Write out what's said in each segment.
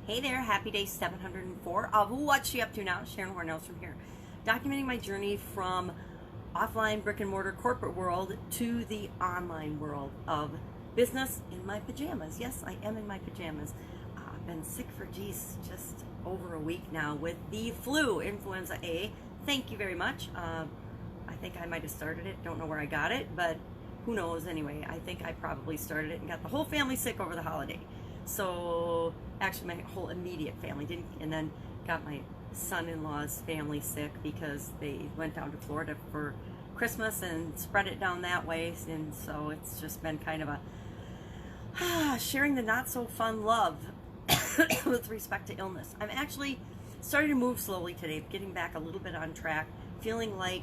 Hey there, happy day 704 of What's She Up To Now? Sharon Horne-Ellstrom here, documenting my journey from offline brick and mortar corporate world to the online world of business in my pajamas. Yes, I am in my pajamas. I've been sick for just over a week now with the flu, influenza A. Thank you very much. I think I might have started it. Don't know where I got it, but who knows anyway. I think I probably started it and got the whole family sick over the holiday. So actually my whole immediate family didn't, and then got my son-in-law's family sick because they went down to Florida for Christmas and spread it down that way. And so it's just been kind of a sharing the not so fun love with respect to illness. I'm actually starting to move slowly today, getting back a little bit on track, feeling like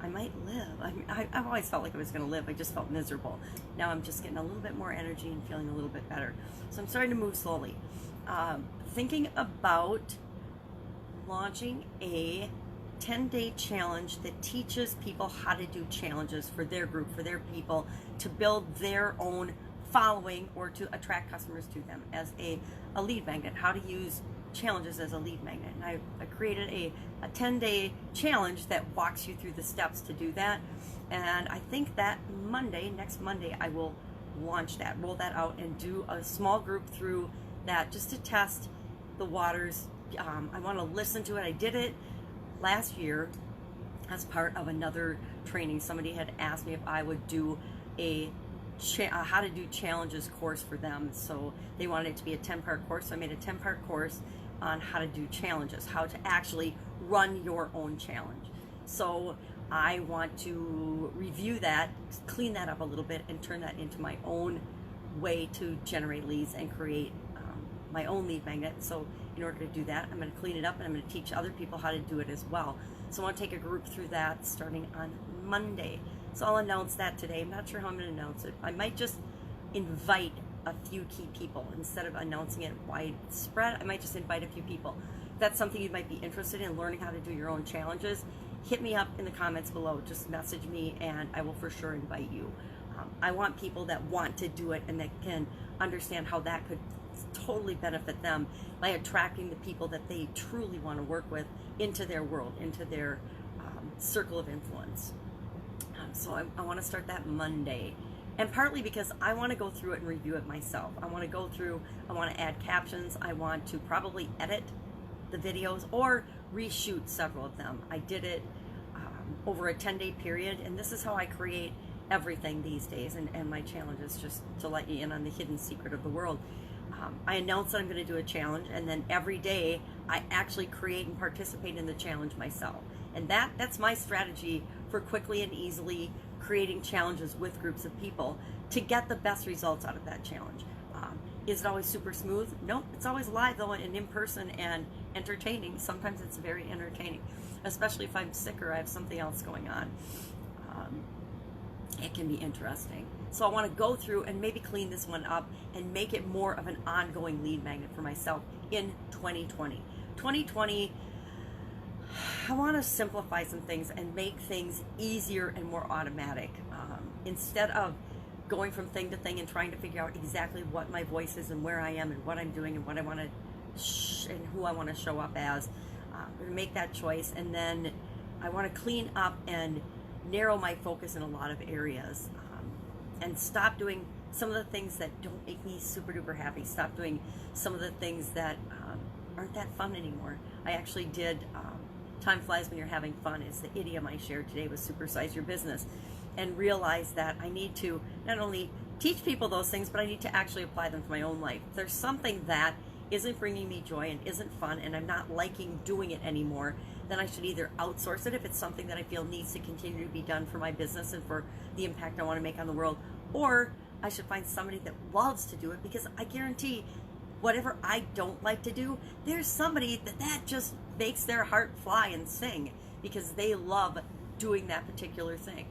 I might live. I've always felt like I was going to live. I just felt miserable. Now I'm just getting a little bit more energy and feeling a little bit better. So I'm starting to move slowly. Thinking about launching a 10-day challenge that teaches people how to do challenges for their group, for their people, to build their own following or to attract customers to them as a lead magnet, how to use challenges as a lead magnet. And I created a 10-day challenge that walks you through the steps to do that. And I think that next Monday, I will launch that, roll that out, and do a small group through that just to test the waters. I want to listen to it. I did it last year as part of another training. Somebody had asked me if I would do a how to do challenges course for them. So they wanted it to be a 10-part course. So I made a 10-part course on how to do challenges, how to actually run your own challenge. So I want to review that, clean that up a little bit, and turn that into my own way to generate leads and create my own lead magnet. So in order to do that, I'm going to clean it up and I'm going to teach other people how to do it as well. So I want to take a group through that starting on Monday. So I'll announce that today. I'm not sure how I'm going to announce it. I might just invite a few key people instead of announcing it widespread. I might just invite a few people. If that's something you might be interested in, learning how to do your own challenges, hit me up in the comments below. Just message me and I will for sure invite you. I want people that want to do it and that can understand how that could totally benefit them by attracting the people that they truly want to work with into their world, into their circle of influence. So I want to start that Monday. And partly because I want to go through it and review it myself. I want to add captions. I want to probably edit the videos or reshoot several of them. I did it over a 10-day period, and this is how I create everything these days. And my challenge is just to let you in on the hidden secret of the world. I announce that I'm going to do a challenge, and then every day I actually create and participate in the challenge myself. And that's my strategy for quickly and easily creating challenges with groups of people to get the best results out of that challenge. Is it always super smooth? Nope. It's always live though and in person and entertaining. Sometimes it's very entertaining, especially if I'm sick or I have something else going on. It can be interesting. So I want to go through and maybe clean this one up and make it more of an ongoing lead magnet for myself in 2020. 2020, I want to simplify some things and make things easier and more automatic. Instead of going from thing to thing and trying to figure out exactly what my voice is and where I am and what I'm doing and what I want to and who I want to show up as, make that choice. And then I want to clean up and narrow my focus in a lot of areas, and stop doing some of the things that don't make me super duper happy. Stop doing some of the things that aren't that fun anymore. I actually did time flies when you're having fun is the idiom I shared today with Supersize Your Business, and realize that I need to not only teach people those things, but I need to actually apply them to my own life. If there's something that isn't bringing me joy and isn't fun and I'm not liking doing it anymore, then I should either outsource it if it's something that I feel needs to continue to be done for my business and for the impact I want to make on the world, or I should find somebody that loves to do it, because I guarantee whatever I don't like to do, there's somebody that just makes their heart fly and sing because they love doing that particular thing.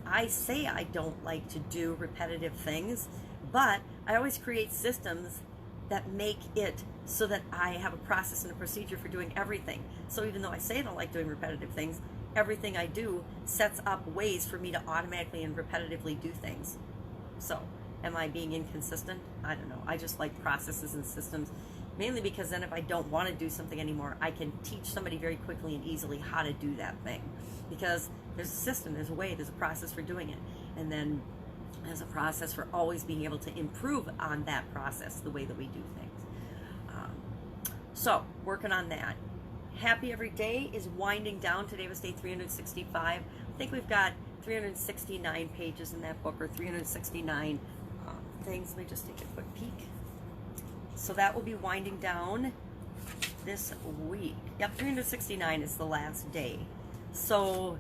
I say I don't like to do repetitive things, but I always create systems that make it so that I have a process and a procedure for doing everything. So even though I say I don't like doing repetitive things, everything I do sets up ways for me to automatically and repetitively do things. So am I being inconsistent? I don't know. I just like processes and systems Mainly because then if I don't want to do something anymore, I can teach somebody very quickly and easily how to do that thing. Because there's a system, there's a way, there's a process for doing it. And then there's a process for always being able to improve on that process, the way that we do things. So, working on that. Happy Every Day is winding down. Today was day 365. I think we've got 369 pages in that book, or 369 things. Let me just take a quick peek. So that will be winding down this week. Yep, 369 is the last day. So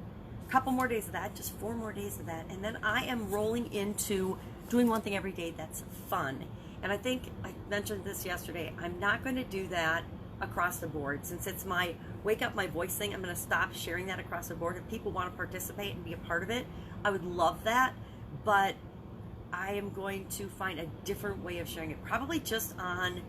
a couple more days of that, just 4 more days of that. And then I am rolling into doing one thing every day that's fun. And I think I mentioned this yesterday. I'm not going to do that across the board. Since it's my Wake Up My Voice thing, I'm going to stop sharing that across the board. If people want to participate and be a part of it, I would love that. But I am going to find a different way of sharing it. Probably just on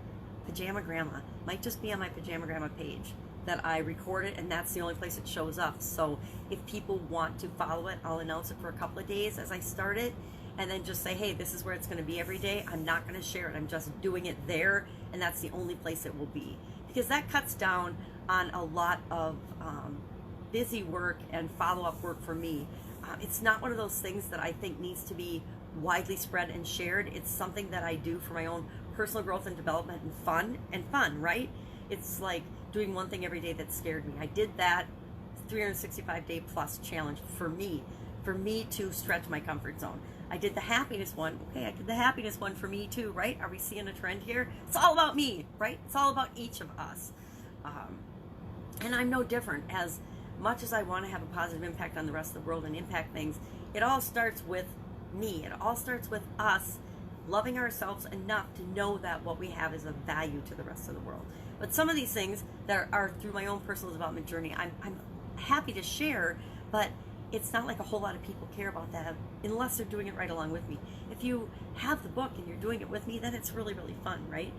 Pajama Grandma. Might just be on my Pajama Grandma page that I record it, and that's the only place it shows up. So if people want to follow it, I'll announce it for a couple of days as I start it, and then just say, hey, this is where it's going to be every day. I'm not going to share it. I'm just doing it there, and that's the only place it will be. Because that cuts down on a lot of busy work and follow-up work for me. It's not one of those things that I think needs to be widely spread and shared. It's something that I do for my own personal growth and development and fun, right? It's like doing one thing every day that scared me. I did that 365-day plus challenge for me to stretch my comfort zone. I did the happiness one. Okay, I did the happiness one for me too, right? Are we seeing a trend here? It's all about me, right? It's all about each of us. And I'm no different. As much as I want to have a positive impact on the rest of the world and impact things, it all starts with me. It all starts with us loving ourselves enough to know that what we have is of value to the rest of the world. But some of these things that are through my own personal development journey, I'm happy to share, but it's not like a whole lot of people care about that unless they're doing it right along with me. If you have the book and you're doing it with me, then it's really, really fun, right?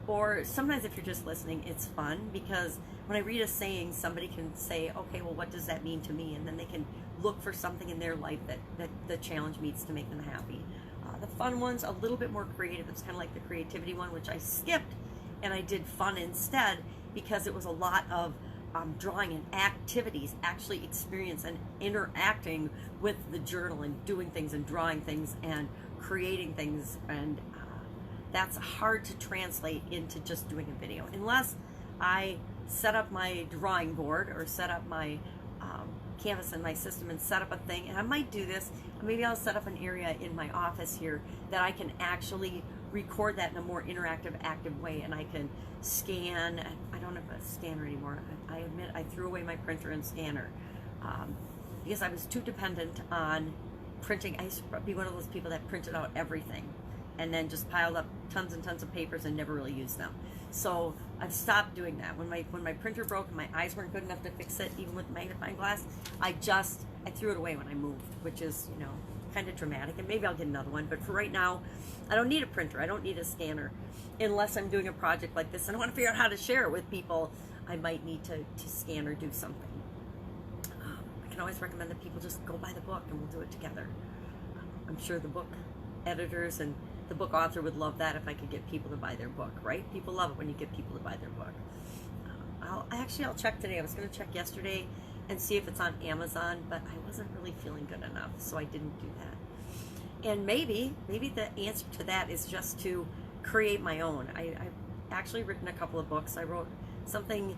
Or sometimes if you're just listening, it's fun because when I read a saying, somebody can say, okay, well, what does that mean to me? And then they can look for something in their life that the challenge meets to make them happy. The fun one's a little bit more creative. It's kind of like the creativity one, which I skipped, and I did fun instead because it was a lot of drawing and activities, actually experience and interacting with the journal and doing things and drawing things and creating things, and that's hard to translate into just doing a video unless I set up my drawing board or set up my canvas in my system and set up a thing. And I might do this, maybe I'll set up an area in my office here that I can actually record that in a more interactive, active way, and I can scan. I don't have a scanner anymore. I admit I threw away my printer and scanner because I was too dependent on printing. I used to be one of those people that printed out everything and then just piled up tons and tons of papers and never really used them. So I've stopped doing that. When my printer broke and my eyes weren't good enough to fix it, even with magnifying glass, I threw it away when I moved, which is, you know, kind of dramatic. And maybe I'll get another one. But for right now, I don't need a printer. I don't need a scanner. Unless I'm doing a project like this and I want to figure out how to share it with people, I might need to scan or do something. I can always recommend that people just go buy the book and we'll do it together. I'm sure the book editors and the book author would love that if I could get people to buy their book, right? People love it when you get people to buy their book. I'll check today. I was going to check yesterday and see if it's on Amazon, but I wasn't really feeling good enough, so I didn't do that. And maybe the answer to that is just to create my own. I've actually written a couple of books. I wrote something,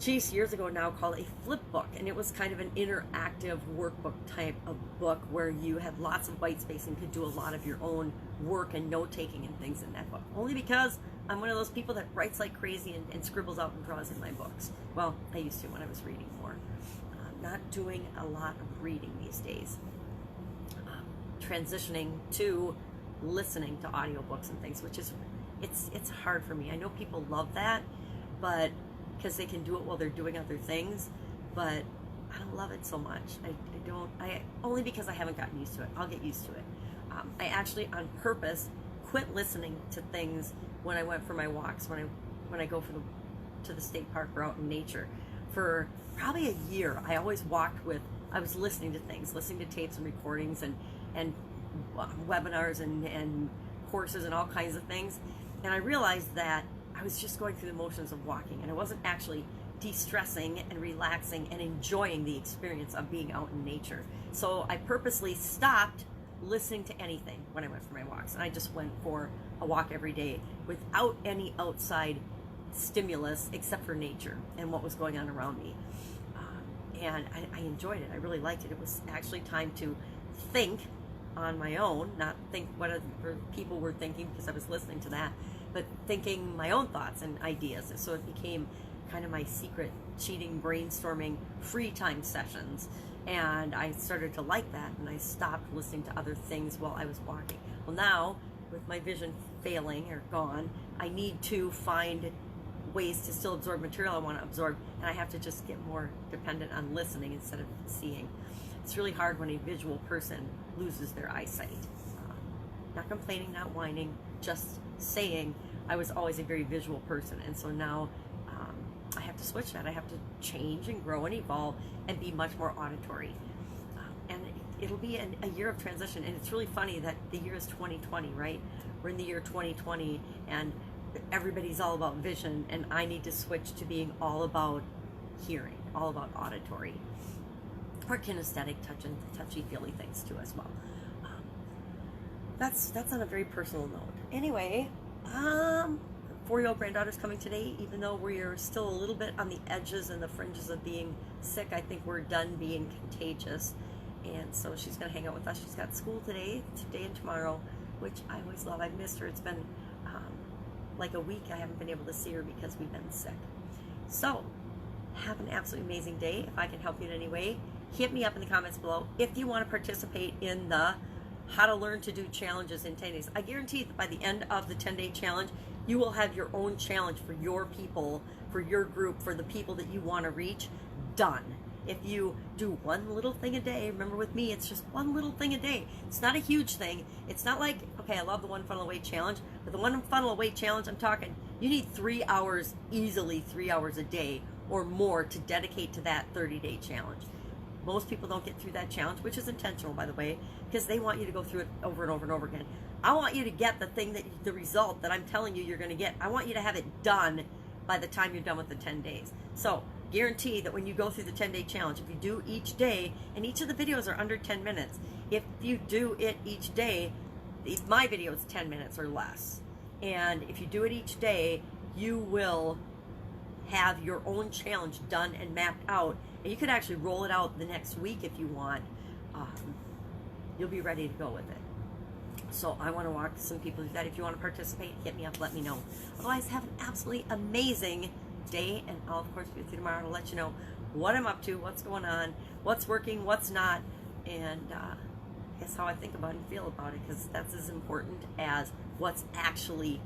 years ago now, called a flip book, and it was kind of an interactive workbook type of book where you had lots of white space and could do a lot of your own work and note-taking and things in that book. Only because I'm one of those people that writes like crazy and scribbles out and draws in my books. Well, I used to when I was reading more. Not doing a lot of reading these days. Transitioning to listening to audiobooks and things, which is, it's hard for me. I know people love that, but because they can do it while they're doing other things, but I don't love it so much. I only because I haven't gotten used to it. I'll get used to it. I actually on purpose quit listening to things when I went for my walks, when I go to the state park or out in nature. For probably a year, I always walked I was listening to things, listening to tapes and recordings and webinars and courses and all kinds of things. And I realized that I was just going through the motions of walking, and I wasn't actually de-stressing and relaxing and enjoying the experience of being out in nature. So I purposely stopped listening to anything when I went for my walks, and I just went for a walk every day without any outside stimulus except for nature and what was going on around me. And I enjoyed it. I really liked it. It was actually time to think on my own, not think what other people were thinking because I was listening to that, but thinking my own thoughts and ideas. So it became kind of my secret cheating brainstorming free time sessions. And I started to like that, and I stopped listening to other things while I was walking. Well, now, with my vision failing or gone, I need to find ways to still absorb material I want to absorb, and I have to just get more dependent on listening instead of seeing. It's really hard when a visual person loses their eyesight. Not complaining, not whining, just saying I was always a very visual person, and so now I have to switch that. I have to change and grow and evolve and be much more auditory. And it'll be a year of transition, and it's really funny that the year is 2020, right? We're in the year 2020, and everybody's all about vision, and I need to switch to being all about hearing, all about auditory, or kinesthetic, touchy-feely things too as well. That's on a very personal note. Anyway, 4-year-old granddaughter's coming today. Even though we're still a little bit on the edges and the fringes of being sick, I think we're done being contagious, and so she's going to hang out with us. She's got school today and tomorrow, which I always love. I've missed her. It's been like a week I haven't been able to see her because we've been sick. So have an absolutely amazing day. If I can help you in any way, hit me up in the comments below. If you want to participate in the how to learn to do challenges in 10 days, I guarantee that by the end of the 10-day challenge, you will have your own challenge for your people, for your group, for the people that you want to reach done. If you do one little thing a day, remember with me, it's just one little thing a day. It's not a huge thing. It's not like, okay, I love the one funnel away challenge, but the one funnel away challenge, I'm talking, you need 3 hours, easily 3 hours a day or more to dedicate to that 30-day challenge. Most people don't get through that challenge, which is intentional, by the way, because they want you to go through it over and over and over again. I want you to get the result that I'm telling you you're going to get. I want you to have it done by the time you're done with the 10 days. So guarantee that when you go through the 10-day challenge, if you do each day, and each of the videos are under 10 minutes, if you do it each day, my video is 10 minutes or less. And if you do it each day, you will have your own challenge done and mapped out. And you could actually roll it out the next week if you want. You'll be ready to go with it. So I want to walk some people through that. If you want to participate, hit me up, let me know. Otherwise, have an absolutely amazing day, and I'll of course be with you tomorrow to let you know what I'm up to, what's going on, what's working, what's not, and guess how I think about it and feel about it, because that's as important as what's actually